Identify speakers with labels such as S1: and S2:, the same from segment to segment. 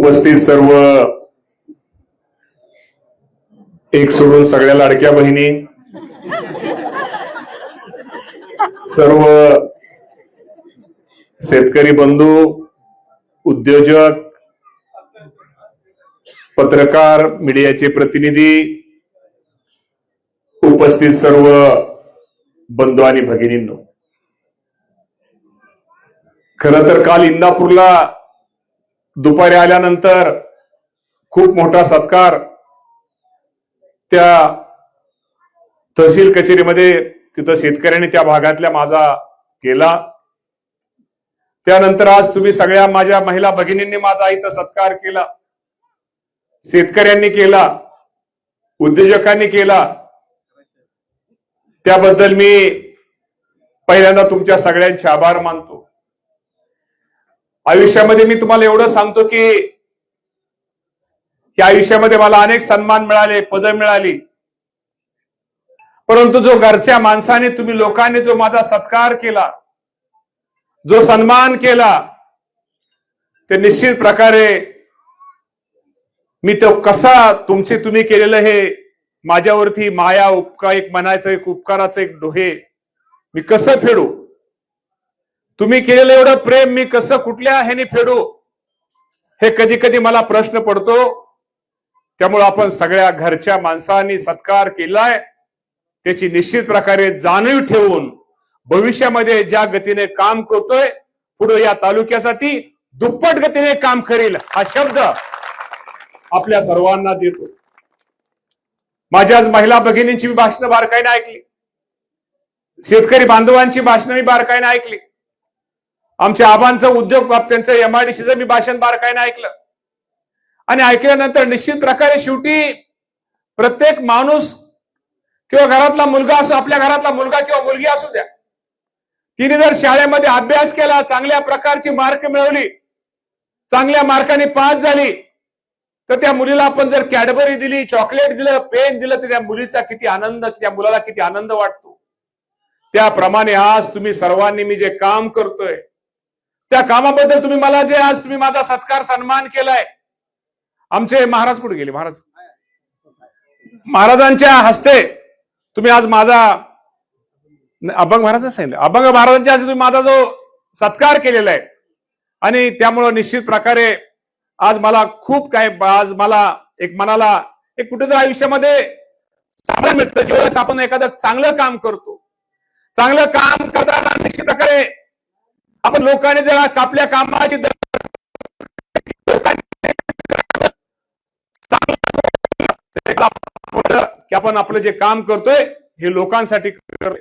S1: उपस्थित सर्व एक सोडून सगळ्या लाडक्या बहिणी, सर्व शेतकरी बंधू, उद्योजक, पत्रकार, मीडियाचे प्रतिनिधी, उपस्थित सर्व बंधू आणि भगिनींनो, खरं तर काल इंदापूरला दुपारी आल्यानंतर खूप मोठा सत्कार त्या तहसील कचेरीमध्ये तिथं शेतकऱ्यांनी त्या भागातल्या माझा केला। त्यानंतर आज तुम्ही सगळ्या माझ्या महिला भगिनींनी माझा इथं सत्कार केला, शेतकऱ्यांनी केला, उद्योजकांनी केला। त्याबद्दल मी पहिल्यांदा तुमच्या सगळ्यांचे आभार मानतो। आयुष्यामध्ये मी तुम्हाला एवढं सांगतो की आयुष्यामध्ये मला अनेक सन्मान मिळाले, पद मिळाली, परंतु जो घरच्या माणसाने, तुम्ही लोकांनी जो माझा सत्कार केला, जो सन्मान केला, ते निश्चित प्रकारे मी तो कसा तुम्ही केलेलं हे माझ्यावरती माया एक म्हणायचं, एक उपकाराचं एक डोहे मी कसं फेडू, तुम्ही केलेलं एवढं प्रेम मी कसं कुठल्या ह्याने फेडू, हे कधी कधी मला प्रश्न पडतो। त्यामुळे आपण सगळ्या घरच्या माणसांनी सत्कार केलाय त्याची निश्चित प्रकारे जाणीव ठेवून भविष्यामध्ये ज्या गतीने काम करतोय, पुढे या तालुक्यासाठी दुप्पट गतीने काम करील हा शब्द आपल्या सर्वांना देतो। माझ्या आज महिला भगिनींची मी भाषणं बारकाईने ऐकली, शेतकरी बांधवांची भाषणं मी बारकाईने ऐकली, आमच्या आबांचं उद्योग त्यांचं MIDCचं मी भाषण बारकाईने ऐकलं। आणि ऐकल्यानंतर निश्चित प्रकारे शेवटी प्रत्येक माणूस किंवा घरातला मुलगा असो, आपल्या घरातला मुलगा किंवा मुलगी असू द्या, तिने जर शाळेमध्ये अभ्यास केला, चांगल्या प्रकारची मार्क मिळवली, चांगल्या मार्काने पास झाली, तर त्या मुलीला आपण जर कॅडबरी दिली, चॉकलेट दिलं, पेन दिलं, तर त्या मुलीचा किती आनंद, त्या मुलाला किती आनंद वाटतो। त्याप्रमाणे आज तुम्ही सर्वांनी मी जे काम करतोय त्या कामाबद्दल तुम्ही मला जे आज तुम्ही माझा सत्कार सन्मान केलाय, आमचे महाराज कुठे गेले, महाराजांच्या हस्ते तुम्ही आज माझा अभंग महाराज सांगितलं, अभंग महाराजांच्या हस्ते तुम्ही माझा जो सत्कार केलेला आहे, आणि त्यामुळं निश्चित प्रकारे आज मला खूप काय, आज मला एक मनाला एक कुठेतरी आयुष्यामध्ये समाधान मिळतं, जेव्हा आपण एखादं चांगलं काम करतो। चांगलं काम करताना निश्चित प्रकारे आपण लोकांनी जरा आपल्या कामाची की आपण आपलं जे काम करतोय हे लोकांसाठी करतोय।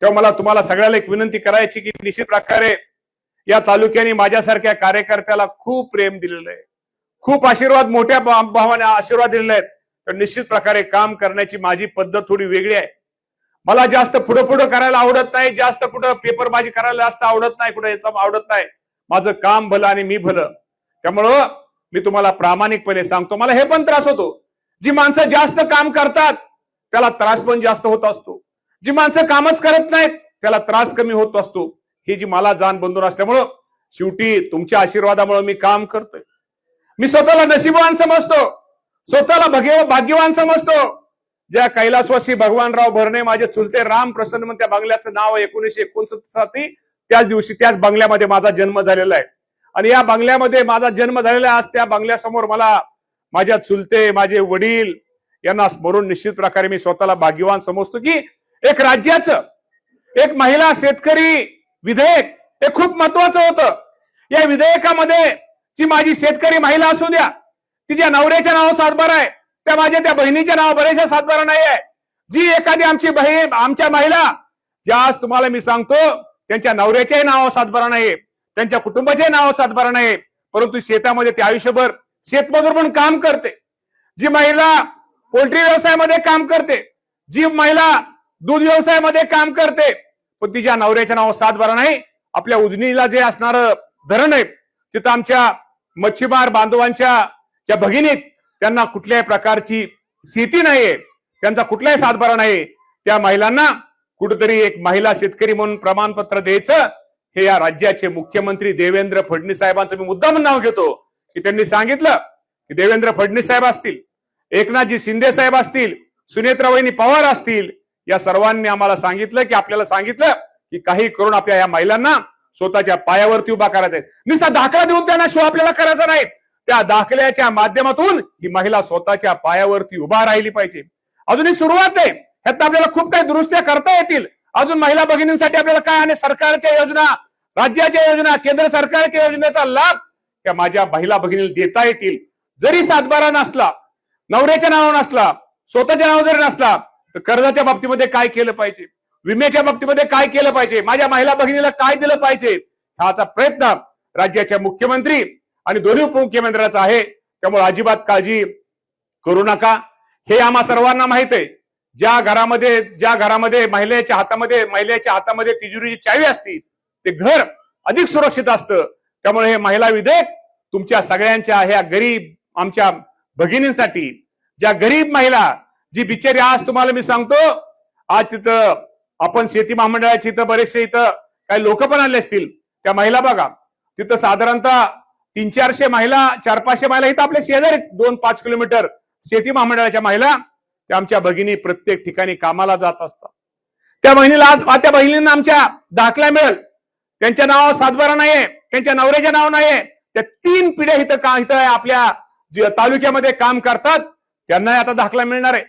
S1: तेव्हा मला तुम्हाला सगळ्याला एक विनंती करायची की निश्चित प्रकारे या तालुक्याने माझ्यासारख्या कार्यकर्त्याला खूप प्रेम दिलेलं आहे, खूप आशीर्वाद, मोठ्या भावाने आशीर्वाद दिलेले आहेत। तर निश्चित प्रकारे काम करण्याची माझी पद्धत थोडी वेगळी आहे। मला जास्त पुढं करायला आवडत नाही, जास्त कुठं पेपरबाजी करायला जास्त आवडत नाही, कुठं याचं आवडत नाही। माझं काम भलं आणि मी भलं। त्यामुळं मी तुम्हाला प्रामाणिकपणे सांगतो, मला हे पण त्रास होतो, जी माणसं जास्त काम करतात त्याला त्रास पण जास्त होत असतो, जी माणसं कामच करत नाहीत त्याला त्रास कमी होत असतो। ही जी मला जाण बंधून असल्यामुळं शेवटी तुमच्या आशीर्वादामुळे मी काम करतोय। मी स्वतःला नशीबवान समजतो, स्वतःला भाग्यवान समजतो। ज्या कैलासवासी भगवानराव भरणे माझे चुलते राम प्रसन्न, त्या बंगल्याचं नाव 1969 त्याच दिवशी त्याच बंगल्यामध्ये माझा जन्म झालेला आहे। आणि या बंगल्यामध्ये माझा जन्म झालेला आहे। आज त्या बंगल्यासमोर मला माझ्या चुलते, माझे वडील यांना स्मरून निश्चित प्रकारे मी स्वतःला भाग्यवान समजतो की एक राज्याचं एक महिला शेतकरी विधेयक हे खूप महत्वाचं होतं। या विधेयकामध्ये जी माझी शेतकरी महिला असू द्या, तिच्या नवऱ्याच्या नाव सातबारा आहे, त्या बहिणीच्या नाव बरेचशा सातबारा नाही आहे। जी एखादी आमची बहीण, आमच्या महिला ज्या आज तुम्हाला मी सांगतो त्यांच्या नवऱ्याच्याही नाव सातबारा नाही, त्यांच्या कुटुंबाचे नाव सातबारा नाही, परंतु शेतामध्ये ते आयुष्यभर शेतमजूर म्हणून काम करते। जी महिला पोल्ट्री व्यवसायामध्ये काम करते, जी महिला दूध व्यवसायामध्ये काम करते, पण तिच्या नवऱ्याच्या नाव सातबारा नाही। आपल्या उजनीला जे असणारं धरण आहे तिथं आमच्या मच्छीमार बांधवांच्या ज्या भगिनीत त्यांना कुठल्याही प्रकारची शेती नाहीये, त्यांचा कुठलाही सातबारा नाही। त्या महिलांना कुठेतरी एक महिला शेतकरी म्हणून प्रमाणपत्र द्यायचं, हे या राज्याचे मुख्यमंत्री देवेंद्र फडणवीस साहेबांचं मी मुद्दाम नाव घेतो की त्यांनी सांगितलं की देवेंद्र फडणवीस साहेब असतील, एकनाथजी शिंदे साहेब असतील, सुनेत्रावहिनी पवार असतील, या सर्वांनी आम्हाला सांगितलं की आपल्याला सांगितलं की काही करून आपल्या या महिलांना स्वतःच्या पायावरती उभा करायचा आहे. नुसता दाखला देऊन त्यांना शो आपल्याला करायचा नाही, त्या दाखल्याच्या माध्यमातून ही महिला स्वतःच्या पायावरती उभा राहिली पाहिजे. अजूनही सुरुवात आहे, ह्यात आपल्याला खूप काही दुरुस्त्या करता येतील. अजून महिला भगिनींसाठी आपल्याला काय आणि सरकारच्या योजना, राज्याच्या योजना, केंद्र सरकारच्या योजनेचा लाभ त्या माझ्या महिला भगिनीला देता येतील. जरी सातबारा नसला, नवऱ्याच्या नावावर नसला, स्वतःच्या नावावर जरी नसला, तर कर्जाच्या बाबतीमध्ये काय केलं पाहिजे, विम्याच्या बाबतीमध्ये काय केलं पाहिजे, माझ्या महिला भगिनीला काय दिलं पाहिजे, ह्याचा प्रयत्न राज्याच्या मुख्यमंत्री आणि दोन्ही उपमुख्यमंत्र्यांचा आहे. त्यामुळे अजिबात काळजी करू नका. हे आम्हा सर्वांना माहित आहे, ज्या घरामध्ये महिलेच्या हातामध्ये तिजोरीची चावी असती ते घर अधिक सुरक्षित असतं. त्यामुळे हे महिला विधेयक तुमच्या सगळ्यांच्या ह्या गरीब आमच्या भगिनींसाठी, ज्या गरीब महिला जी बिचारी, आज तुम्हाला मी सांगतो, आज तिथं आपण शेती महामंडळाची इथं बरेचसे इथं काही लोक पण आले असतील, त्या महिला बघा तिथं साधारणतः 300-400 महिला, 400-500 महिला इथं आपल्या शेजारी 2-5 किलोमीटर शेती महामंडळाच्या महिला, त्या आमच्या भगिनी प्रत्येक ठिकाणी कामाला जात असतात. त्या बहिणींना आमच्या दाखला मिळेल, त्यांच्या नावावर सातबारा नाहीये, त्यांच्या नवऱ्याच्या नाव नाहीये, त्या 3 पिढ्या इथं आपल्या तालुक्यामध्ये काम करतात, त्यांनाही आता दाखला मिळणार आहे.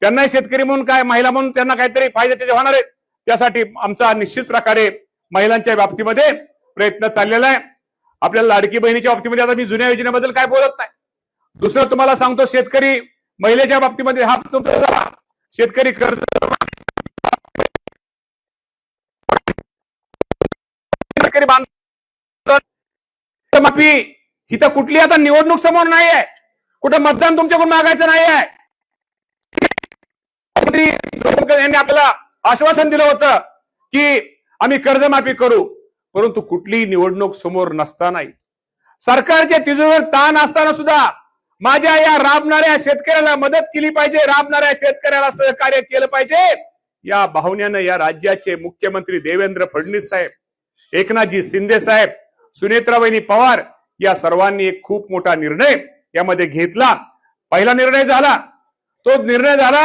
S1: त्यांनाही शेतकरी म्हणून काय, महिला म्हणून त्यांना काहीतरी फायदे त्याचे होणार आहेत. त्यासाठी आमचा निश्चित प्रकारे महिलांच्या बाबतीमध्ये प्रयत्न चाललेला आहे. आपल्याला लाडकी बहिणीच्या बाबतीमध्ये आता मी जुन्या योजनेबद्दल काय बोलत नाही. दुसरं तुम्हाला सांगतो, शेतकरी महिलेच्या बाबतीमध्ये हा तुमचा शेतकरी कर्ज माफी इथं कुठली आता निवडणूक समोर नाही आहे, कुठं मतदान तुमच्याकडून मागायचं नाही आहे. यांनी आपल्याला आश्वासन दिलं होतं की आम्ही कर्जमाफी करू, परंतु कुठली निवडणूक समोर नसतानाही, सरकारच्या तिजोरीवर ताण असताना सुद्धा माझ्या या राबणाऱ्या शेतकऱ्याला मदत केली पाहिजे, राबणाऱ्या शेतकऱ्याला सहकार्य केलं पाहिजे, या भावनेनं या राज्याचे मुख्यमंत्री देवेंद्र फडणवीस साहेब, एकनाथजी शिंदे साहेब, सुनेत्रावहिनी पवार या सर्वांनी एक खूप मोठा निर्णय यामध्ये घेतला. पहिला निर्णय झाला, तो निर्णय झाला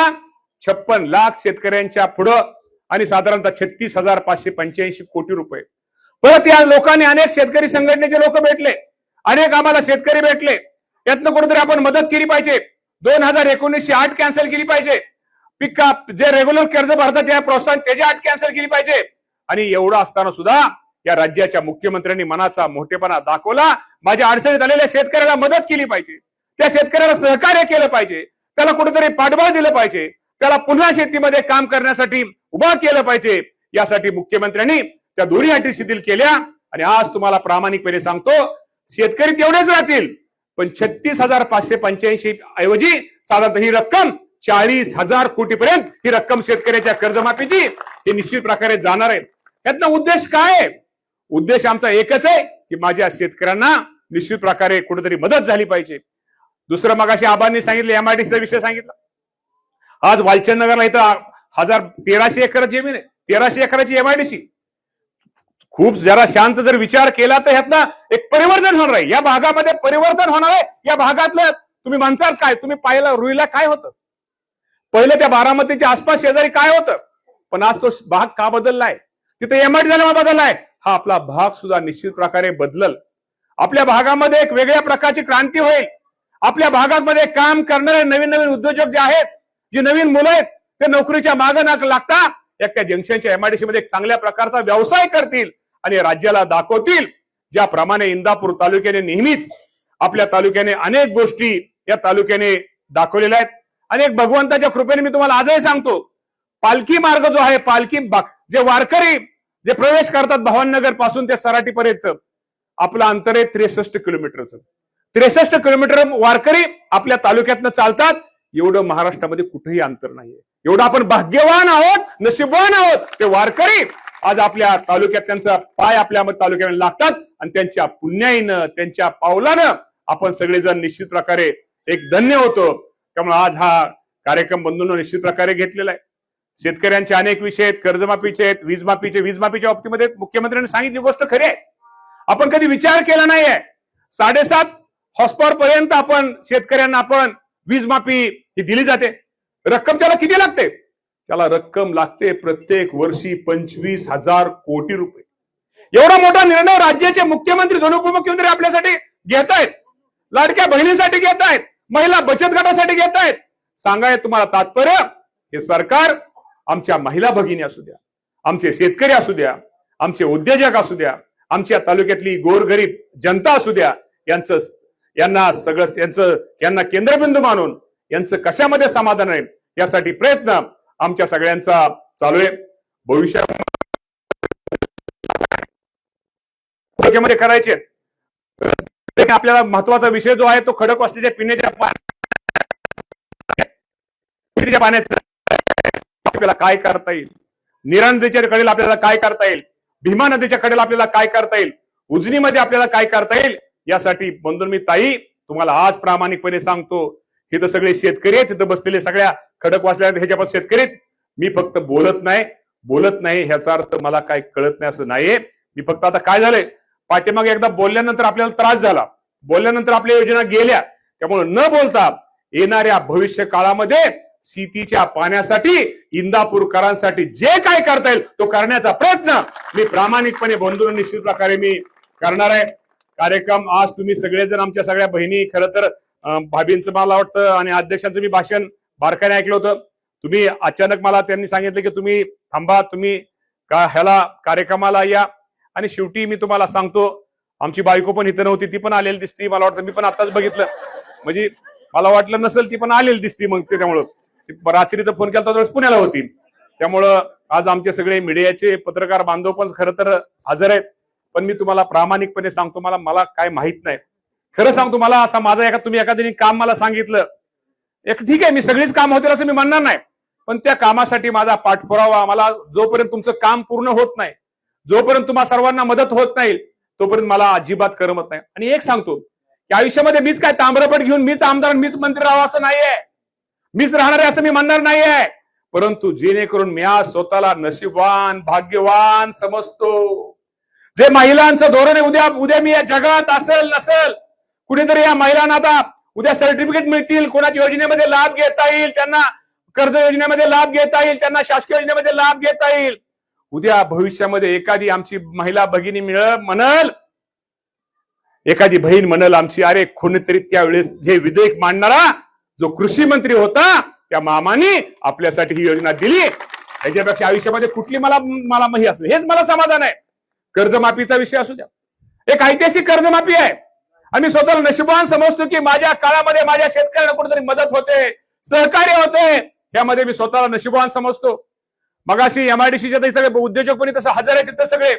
S1: 56 लाख शेतकऱ्यांच्या पुढं आणि साधारणतः 36,585 कोटी रुपये. परत या लोकांनी अनेक शेतकरी संघटनेचे लोक भेटले, अनेक आम्हाला शेतकरी भेटले, यातनं कुठेतरी आपण मदत केली पाहिजे. 2019ची अट कॅन्सल केली पाहिजे, पिका जे रेग्युलर कर्ज भरतात त्या प्रोत्साहन त्याची अट कॅन्सल केली पाहिजे. आणि एवढं असताना सुद्धा या राज्याच्या मुख्यमंत्र्यांनी मनाचा मोठेपणा दाखवला. माझ्या अडचणीत आलेल्या शेतकऱ्याला मदत केली पाहिजे, त्या शेतकऱ्याला सहकार्य केलं पाहिजे, त्याला कुठेतरी पाठबळ दिलं पाहिजे, त्याला पुन्हा शेतीमध्ये काम करण्यासाठी उभा केलं पाहिजे. यासाठी मुख्यमंत्र्यांनी त्या दोन्ही अटी शिथिल केल्या. आणि आज तुम्हाला प्रामाणिकपणे सांगतो, शेतकरी तेवढेच राहतील, पण 36,585 ऐवजी साधारणतः ही रक्कम 40,000 कोटी पर्यंत ही रक्कम शेतकऱ्याच्या कर्जमाफीची हे निश्चित प्रकारे जाणार आहे. यातला उद्देश काय आहे? उद्देश आमचा एकच आहे की माझ्या शेतकऱ्यांना निश्चित प्रकारे कुठेतरी मदत झाली पाहिजे. दुसरं मगाशी आबांनी सांगितलं, एमआयडीसीचा विषय सांगितला. आज वालचंदनगरला इथं 1300 एकर जमीन आहे, 1300 एकराची एमआयडीसी. खूप जरा शांत जर विचार केला तर ह्यातनं एक परिवर्तन होणार आहे, या भागामध्ये परिवर्तन होणार आहे. या भागातलं तुम्ही म्हणसाल काय, तुम्ही पाहिलं रुईला काय होतं, पहिलं त्या बारामतीच्या आसपास शेजारी काय होतं, पण आज तो भाग का बदललाय, तिथे एमआयडी झाल्यामुळे बदललाय. हा आपला भाग सुद्धा निश्चित प्रकारे बदलल. आपल्या भागामध्ये एक वेगळ्या प्रकारची क्रांती होईल. आपल्या भागामध्ये काम करणारे नवीन नवीन उद्योजक जे आहेत, जे नवीन मुलं आहेत, ते नोकरीच्या मागे न लागता त्या जंक्शनच्या एमआयडीसी मध्ये एक चांगल्या प्रकारचा व्यवसाय करतील आणि राज्याला दाखवतील. ज्याप्रमाणे इंदापूर तालुक्याने नेहमीच आपल्या तालुक्याने अनेक गोष्टी या तालुक्याने दाखवलेल्या आहेत. अनेक भगवंताच्या कृपेने मी तुम्हाला आजही सांगतो, पालखी मार्ग जो आहे, पालखी जे वारकरी जे प्रवेश करतात भावनगर पासून ते सराटीपर्यंत, आपलं अंतर आहे 63 किलोमीटरचं. 63 किलोमीटर वारकरी आपल्या तालुक्यातनं चालतात. एवढं महाराष्ट्रामध्ये कुठेही अंतर नाहीये. एवढं आपण भाग्यवान आहोत, नशीबवान आहोत. ते वारकरी आज आपल्या तालुक्यात त्यांचा पाय आपल्या तालुक्यात लागतात आणि त्यांच्या पुण्याईनं, त्यांच्या पावलानं आपण सगळेजण निश्चित प्रकारे एक धन्य होतो. त्यामुळे आज हा कार्यक्रम बंधूंनो निश्चित प्रकारे घेतलेला आहे. शेतकऱ्यांचे अनेक विषय आहेत, कर्जमाफीचे आहेत, वीजमाफीच्या बाबतीमध्ये मुख्यमंत्र्यांनी सांगितली गोष्ट खरी आहे. आपण कधी विचार केला नाहीये. 7.5 हॉर्सपॉवर पर्यंत आपण शेतकऱ्यांना आपण वीज माफी ही दिली जाते. रक्कम त्याला किती लागते? त्याला रक्कम लागते प्रत्येक वर्षी 25,000 कोटी रुपये. एवढा मोठा निर्णय राज्याचे मुख्यमंत्री दोन उपमुख्यमंत्री आपल्यासाठी घेत आहेत, लाडक्या बहिणीसाठी घेत आहेत, महिला बचत गटासाठी घेत आहेत. सांगाय तुम्हाला तात्पर्य, हे सरकार आमच्या महिला भगिनी असू द्या, आमचे शेतकरी असू द्या, आमचे उद्योजक असू द्या, आमच्या तालुक्यातली गोरगरीब जनता असू द्या, यांना केंद्रबिंदू मानून यांचं कशामध्ये समाधान आहे यासाठी प्रयत्न आमच्या सगळ्यांचा चालू आहे. भविष्यामध्ये करायचे. आपल्याला महत्वाचा विषय जो आहे तो खडकवासल्याच्या पिण्याच्या पाण्याचं आपल्याला काय करता येईल, नीरा नदीच्या कडेला आपल्याला काय करता येईल, भीमा नदीच्या कडेला आपल्याला काय करता येईल, उजनीमध्ये आपल्याला काय करता येईल, यासाठी बंधून मी ताई तुम्हाला आज प्रामाणिकपणे सांगतो, हे तर सगळे शेतकरी आहेत, तिथं बसलेले सगळ्या खडकवासल्या ह्याच्यापासून शेतकरी. मी फक्त बोलत नाही ह्याचा अर्थ मला काय कळत नाही असं नाहीये. मी फक्त आता काय झालंय, पाठीमागे एकदा बोलल्यानंतर आपल्याला त्रास झाला, बोलल्यानंतर आपल्या योजना गेल्या, त्यामुळे न बोलता येणाऱ्या भविष्य काळामध्ये शेतीच्या पाण्यासाठी इंदापूरकरांसाठी जे काय करता येईल तो करण्याचा प्रयत्न मी प्रामाणिकपणे बंधूंना निश्चित प्रकारे मी करणार आहे. कार्यक्रम आज तुम्ही सगळेजण आमच्या सगळ्या बहिणी, खरं तर भाभींचं मला वाटतं आणि अध्यक्षांचं मी भाषण बारकाईने ऐकलं होतं. तुम्ही अचानक मला त्यांनी सांगितलं की तुम्ही थांबा, तुम्ही ह्याला कार्यक्रमाला या. आणि शेवटी मी तुम्हाला सांगतो, आमची बायको पण इथं नव्हती, ती पण आलेली दिसती. मला वाटतं मी पण आताच बघितलं, म्हणजे मला वाटलं नसेल ती पण आलेली दिसती. मग त्यामुळं रात्रीचा फोन केला तर पुण्याला होती. त्यामुळं आज आमचे सगळे मीडियाचे पत्रकार बांधव पण खरं तर हजर आहेत. पण मी तुम्हाला प्रामाणिकपणे सांगतो, मला काय माहित नाही, खरं सांगतो. मला असा माझा तुम्ही एखाद्याने काम मला सांगितलं, ठीक आहे, मी सगळीच काम होतील असं मी म्हणणार नाही, पण त्या कामासाठी माझा पाठपुरावा, मला जोपर्यंत तुमचं काम पूर्ण होत नाही, जोपर्यंत तुम्हा सर्वांना मदत होत नाही, तोपर्यंत मला अजिबात करमत नाही. आणि एक सांगतो की आयुष्यामध्ये मीच काय ताम्रपट घेऊन मीच आमदार मीच मंत्री राहावं असं नाहीये, मीच राहणार आहे असं मी म्हणणार नाहीये. परंतु जेणेकरून मी आज स्वतःला नशीबवान भाग्यवान समजतो. जे महिलांचं धोरण आहे, उद्या मी या जगात असेल नसेल, कुठेतरी या महिलांना आता उद्या सर्टिफिकेट मिळतील, कोणाच्या योजनेमध्ये लाभ घेता येईल, त्यांना कर्ज योजनेमध्ये लाभ घेता येईल, त्यांना शासकीय योजनेमध्ये लाभ घेता येईल. उद्या भविष्यामध्ये एखादी आमची महिला भगिनी म्हणल, एखादी बहीण म्हणल आमची, अरे कोणीतरी त्यावेळेस हे विधेयक मांडणारा जो कृषी मंत्री होता त्या मामाने आपल्यासाठी ही योजना दिली, याच्यापेक्षा आयुष्यामध्ये कुठली मला माही असेल, हेच मला समाधान आहे. कर्जमाफीचा विषय असू द्या, एक ऐतिहासिक कर्जमाफी आहे. आम्ही स्वतःला नशिबान समजतो की माझ्या काळामध्ये माझ्या शेतकऱ्यांना कुठेतरी मदत होते, सहकार्य होते, त्यामध्ये मी स्वतःला नशिबान समजतो. मगाशी एमआयडीसीच्या सगळे उद्योजक पण तसं हजर आहे तिथं सगळे.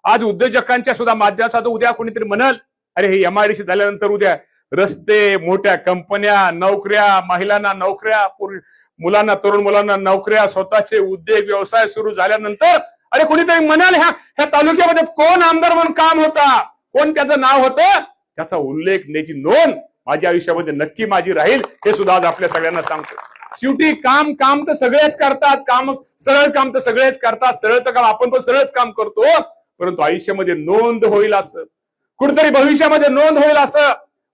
S1: आज उद्योजकांच्या सुद्धा माध्यमाचा उद्या कोणीतरी म्हणल, अरे हे एमआयडीसी झाल्यानंतर उद्या रस्ते, मोठ्या कंपन्या, नोकऱ्या, महिलांना नोकऱ्या, मुलांना, तरुण मुलांना नोकऱ्या, स्वतःचे उद्योग व्यवसाय सुरू झाल्यानंतर अरे कोणीतरी म्हणाल ह्या तालुक्यामध्ये कोण आमदार म्हणून काम होता, कोण त्याचं नाव होतं, त्याचा उल्लेख, त्याची नोंद माझ्या आयुष्यामध्ये नक्की माझी राहील, हे सुद्धा आज आपल्या सगळ्यांना सांगतो. शेवटी काम तर सगळेच करतात, सरळ काम तर सगळेच करतात, सरळ तर काम आपण पण सरळच काम करतो, परंतु आयुष्यामध्ये नोंद होईल असं, कुठेतरी भविष्यामध्ये नोंद होईल असं,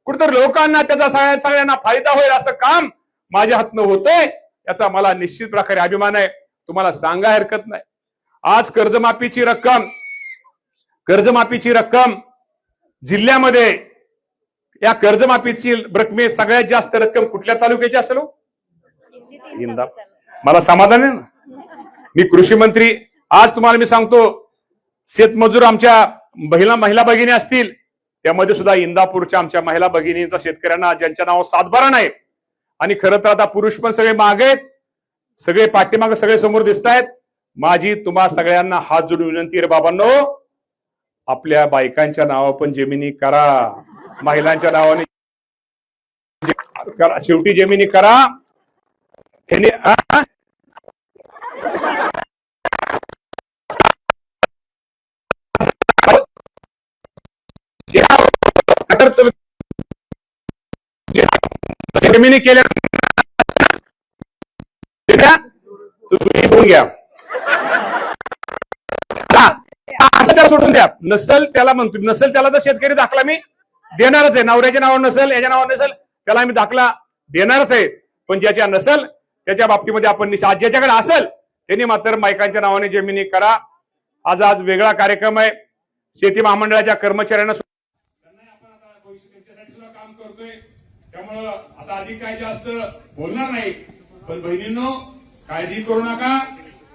S1: कुठेतरी लोकांना त्याचा सगळ्यांना फायदा होईल असं काम माझ्या हातनं होतंय, याचा मला निश्चित प्रकारे अभिमान आहे. तुम्हाला सांगा हरकत नाही. आज कर्जमाफीची रक्कम जिल्ह्यामध्ये, या कर्जमाफीची रकमे सगळ्यात जास्त रक्कम कुठल्या तालुक्याची असेल? इंदापूर. मला समाधान आहे ना. मी कृषी मंत्री, आज तुम्हाला मी सांगतो, शेतमजूर आमच्या महिला भगिनी असतील, त्यामध्ये सुद्धा इंदापूरच्या आमच्या महिला भगिनींचा शेतकऱ्यांना ज्यांच्या नावावर सातबारा नाही, आणि खरं तर आता पुरुष पण सगळे मागे आहेत, सगळे पाठीमागे सगळे समोर दिसत आहेत. माझी तुम्हा सगळ्यांना हात जोडून विनंती रे बाबांनो, आपल्या बायकांच्या नावावर पण जमिनी करा, महिलांच्या नावाने शेवटी जमिनी करा. जमिनी केल्या तुम्ही घेऊन घ्या, सोडून द्या. नसल त्याला म्हणतो, नसल त्याला तर शेतकरी दाखला मी देणारच आहे. नवऱ्याच्या नावावर नसेल, याच्या नावावर नसेल, त्याला आम्ही दाखला देणारच आहे. पण ज्याच्या नसेल त्याच्या बाबतीमध्ये आपण आज ज्याच्याकडे असेल त्यांनी मात्र मायकांच्या नावाने जमिनी करा. आज वेगळा कार्यक्रम आहे. शेती महामंडळाच्या कर्मचाऱ्यांना आपण आता त्यांच्यासाठी सुद्धा काम करतोय. त्यामुळं आता अधिक काय जास्त बोलणार नाही. पण बहिणींनो, काळजी करू नका.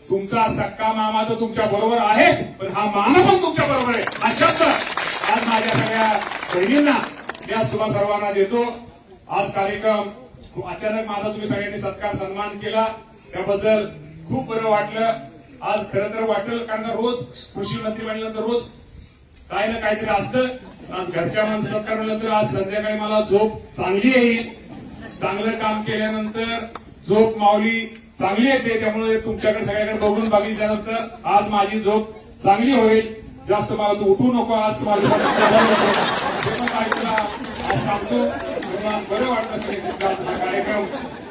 S1: तुमचा सक्का मामा तर तुमच्या बरोबर आहे, पण हा मामा पण तुमच्या बरोबर आहे. हा शब्द आज माझ्या सगळ्या बहिणींना या तुम्हा सर्वांना देतो. आज कार्यक्रम अचानक माझा तुम्ही सगळ्यांनी सत्कार सन्मान केला, त्याबद्दल खूप बरं वाटलं. आज खरं तर वाटेल, कारण रोज कृषी मंत्री म्हणल्यानंतर रोज काय ना काहीतरी असतं. आज घरच्या माणसं सत्कार म्हणल्यानंतर आज संध्याकाळी मला झोप चांगली येईल. चांगलं काम केल्यानंतर झोप माऊली चांगली येते. त्यामुळे तुमच्याकडे सगळ्याकडे बघून बघितल्यानंतर आज माझी झोप चांगली होईल. जास्त मला तू उठू नको आज तुम्हाला आज सांगतो. बरं वाटतं. कार्यक्रम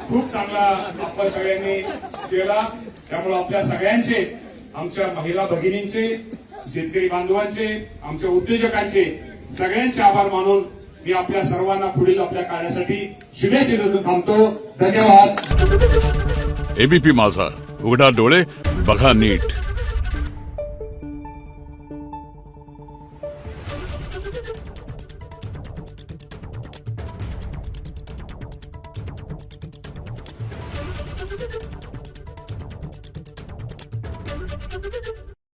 S1: खूप चांगला आपण सगळ्यांनी केला. त्यामुळे आपल्या सगळ्यांचे, आमच्या महिला भगिनींचे, शेतकरी बांधवांचे, आमच्या उद्योजकांचे सगळ्यांचे आभार मानून मी आपल्या सर्वांना पुढील आपल्या कार्यासाठी शुभेच्छा देऊन थांबतो. धन्यवाद.
S2: एबीपी माझा, उघडा डोळे बघा नीट.